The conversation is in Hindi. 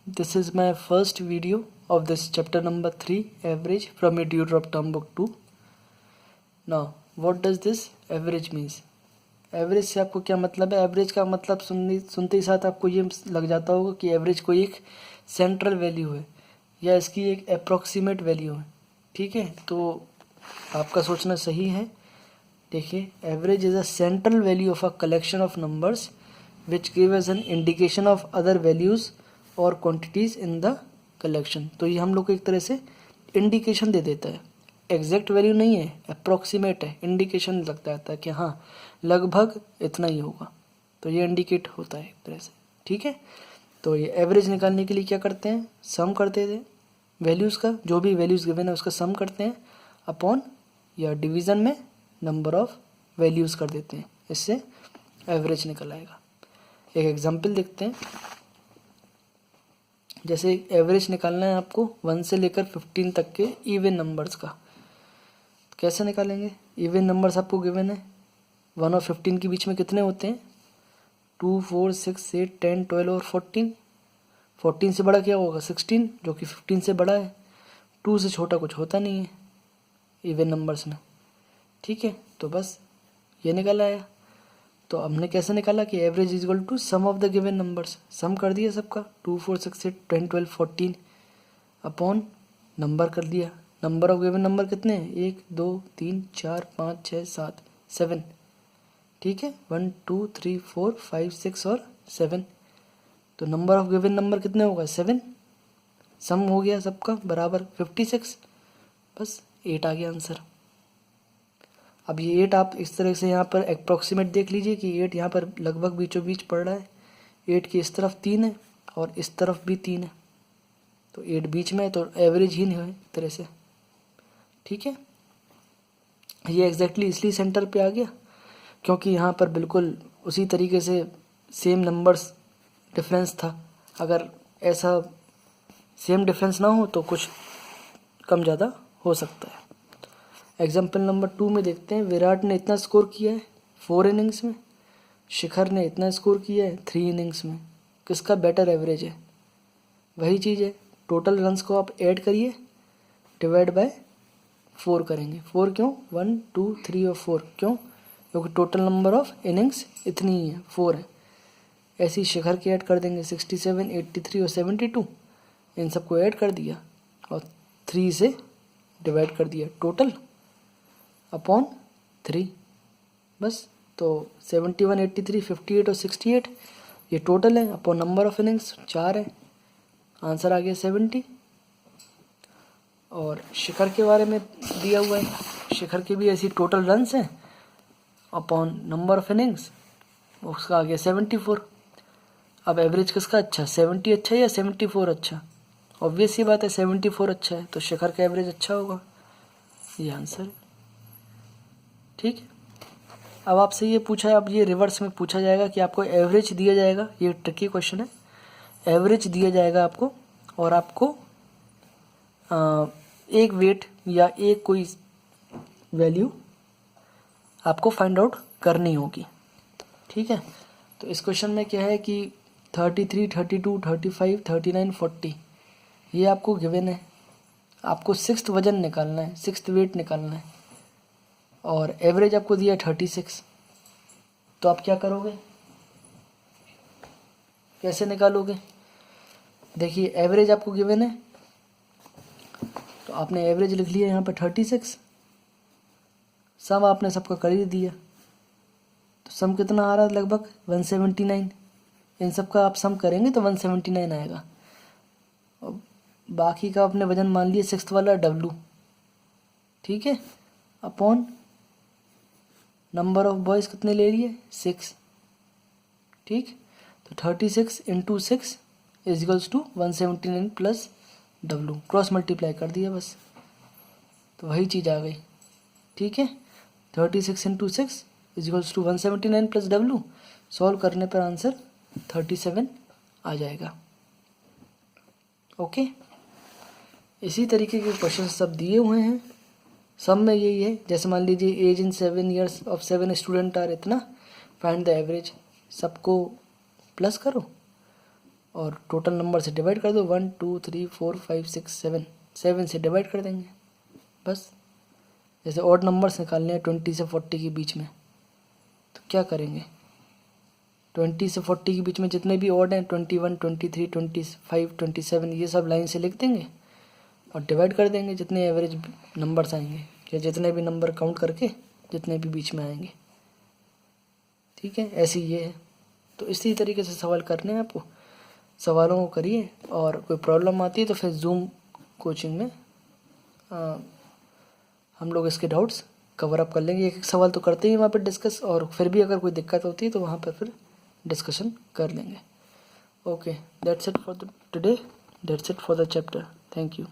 This is my first video of this chapter number 3, average, from a tutor of term book 2. Now, what does this average means? Average से आपको क्या मतलब है? एवरेज का मतलब सुनते ही साथ आपको ये लग जाता होगा कि एवरेज कोई एक सेंट्रल वैल्यू है या इसकी एक अप्रॉक्सीमेट वैल्यू है। ठीक है, तो आपका सोचना सही है। देखिए, average is a central value of a collection of numbers which give as an indication of other values और क्वांटिटीज़ इन द कलेक्शन। तो ये हम लोग को एक तरह से इंडिकेशन दे देता है। एग्जैक्ट वैल्यू नहीं है, अप्रॉक्सीमेट है, इंडिकेशन लगता है कि हाँ लगभग इतना ही होगा, तो ये इंडिकेट होता है एक तरह से। ठीक है, तो ये एवरेज निकालने के लिए क्या करते हैं, सम करते थे वैल्यूज़ का, जो भी वैल्यूज़ गिवन है उसका सम करते हैं अपॉन या डिवीज़न में नंबर ऑफ वैल्यूज़ कर देते हैं, इससे एवरेज निकल आएगा। एक एग्जांपल देखते हैं। जैसे एवरेज निकालना है आपको 1 से लेकर 15 तक के इवन नंबर्स का। कैसे निकालेंगे? इवन नंबर्स आपको गिवन है, 1 और 15 के बीच में कितने होते हैं? 2, 4, 6, 8, 10, 12 और 14। 14 से बड़ा क्या होगा? 16, जो कि 15 से बड़ा है। 2 से छोटा कुछ होता नहीं है इवन नंबर्स में। ठीक है, तो बस ये निकल आया। तो हमने कैसे निकाला कि average is equal to sum of the given numbers. Sum कर दिया सबका, 2, 4, 6, 8, 10, 12, 14 अपॉन नंबर कर दिया। नंबर ऑफ गिवन नंबर कितने हैं? 1, 2, 3, 4, 5, 6, 7, 7। ठीक है, 1, 2, 3, 4, 5, 6 और 7। तो नंबर ऑफ गिवन नंबर कितने होगा? 7। सम हो गया सबका बराबर 56। बस 8 आ गया आंसर। अब ये 8 आप इस तरह से यहाँ पर अप्रॉक्सीमेट देख लीजिए कि 8 यहाँ पर लगभग बीचों बीच पड़ रहा है। 8 की इस तरफ 3 है और इस तरफ भी 3 है, तो 8 बीच में है, तो एवरेज ही नहीं है एक तरह से। ठीक है, ये एग्जैक्टली इसलिए सेंटर पे आ गया क्योंकि यहाँ पर बिल्कुल उसी तरीके से सेम नंबर्स डिफरेंस था। अगर ऐसा सेम डिफरेंस ना हो तो कुछ कम ज़्यादा हो सकता है। एग्जाम्पल नंबर 2 में देखते हैं। विराट ने इतना स्कोर किया है 4 इनिंग्स में, शिखर ने इतना स्कोर किया है 3 इनिंग्स में। किसका बेटर एवरेज है? वही चीज़ है, टोटल रन्स को आप ऐड करिए, डिवाइड बाय 4 करेंगे। 4 क्यों? 1, 2, 3 और 4 क्यों? क्योंकि टोटल नंबर ऑफ इनिंग्स इतनी ही है, 4 है। ऐसे ही शिखर के ऐड कर देंगे, 67, 83 और 72। इन सबको ऐड कर दिया और 3 से डिवाइड कर दिया, टोटल अपॉन 3। बस, तो 71, 83, 58 और 68 ये टोटल है, अपॉन नंबर ऑफ इनिंग्स 4 है, आंसर आ गया 70। और शिखर के बारे में दिया हुआ है, शिखर के भी ऐसी टोटल रन्स हैं अपॉन नंबर ऑफ इनिंग्स, उसका आ गया 74। अब एवरेज किसका अच्छा? 70 अच्छा है या 74 अच्छा? ऑब्वियस ही बात है 74 अच्छा है, तो शिखर का एवरेज अच्छा होगा, ये आंसर है। ठीक है, अब आपसे ये पूछा है, अब ये रिवर्स में पूछा जाएगा कि आपको एवरेज दिया जाएगा, ये ट्रिकी क्वेश्चन है। एवरेज दिया जाएगा आपको और आपको एक वेट या एक कोई वैल्यू आपको फाइंड आउट करनी होगी। ठीक है, तो इस क्वेश्चन में क्या है कि 33, 32, 35, 39, 40 ये आपको गिवन है। आपको 6th वजन निकालना है, 6th वेट निकालना है और एवरेज आपको दिया है 36। तो आप क्या करोगे, कैसे निकालोगे? देखिए, एवरेज आपको गिवन है तो आपने एवरेज लिख लिया यहाँ पर 36। सम आपने सबका कर ही दिया, तो सम कितना आ रहा है? लगभग 179। इन सब का आप सम करेंगे तो 179 आएगा। और बाकी का आपने वजन मान लिया 6th वाला W। ठीक है, अपॉन नंबर ऑफ बॉयज़ कितने ले लिए? 6। ठीक, तो 36 into 6 is equals to 179 plus W, cross multiply कर दिया बस, तो वही चीज़ आ गई। ठीक है, 36 into 6 is equals to 179 plus W। Solve करने पर आंसर 37 आ जाएगा। ओके, इसी तरीके के क्वेश्चन सब दिए हुए हैं। सब में यही है, जैसे मान लीजिए age in 7 years of 7 student are इतना, फाइंड द एवरेज। सबको प्लस करो और टोटल नंबर से डिवाइड कर दो, 1 2 3 4 5 6 7, 7 से डिवाइड कर देंगे बस। जैसे ऑड नंबर्स निकालने हैं 20 से 40 के बीच में, तो क्या करेंगे, 20 से 40 के बीच में जितने भी ऑड हैं 21 23 25 27 ये सब लाइन से लिख देंगे और डिवाइड कर देंगे जितने एवरेज नंबर्स आएंगे, या जितने भी नंबर काउंट करके जितने भी बीच में आएंगे। ठीक है, ऐसे ये है। तो इसी तरीके से सवाल करने हैं आपको, सवालों को करिए और कोई प्रॉब्लम आती है तो फिर जूम कोचिंग में हम लोग इसके डाउट्स कवर अप कर लेंगे। एक एक सवाल तो करते ही वहाँ पर डिस्कस, और फिर भी अगर कोई दिक्कत होती है तो वहाँ पर फिर डिस्कशन कर लेंगे। Okay, that's it for the today, that's it for the chapter. Thank you.